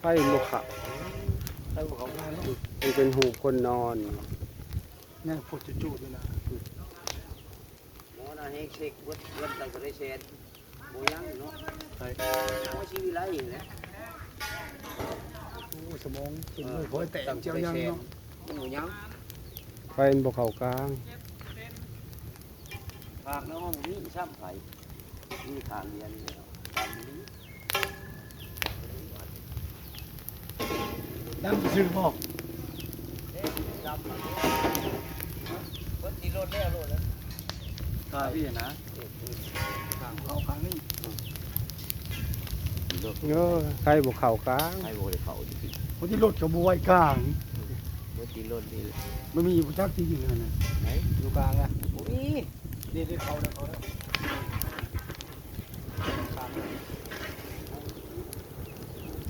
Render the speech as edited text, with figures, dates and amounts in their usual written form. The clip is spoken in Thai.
ไฟบ่ขะ ไอ้พวกเขาได้แล้ว มันเป็นหูคนนอน เนี่ยพวกจู่ๆด้วยนะ หมอนะเฮกเช็ควัดตั้งแต่ได้เช็ดโบยังเนาะ ใช่ หมอชีวิไลอยู่นะ โอ้สมองเป็นเลยพอแตกเจียวยังเนาะ โบยัง ไฟมันบ่เข้ากลาง ภาคน้องมีซ้ำไผ่มีทานเรียนเนี่ยทานนี้ น้ำซื้อบอก จำวัดที่รถแล้วรถแล้ว ใช่พี่นะทางเขาครั้งนี้ เออไฟบ่เข้ากลาง ให้โบได้เขาจริง คนที่รถกระบวยกลาง วัดที่รถนี่ มันมีผู้ชักที่อยู่นั่นน่ะ ไหน อยู่กลางอ่ะ โอ้ย เดี๋ยวเขาแล้วเขาแล้ว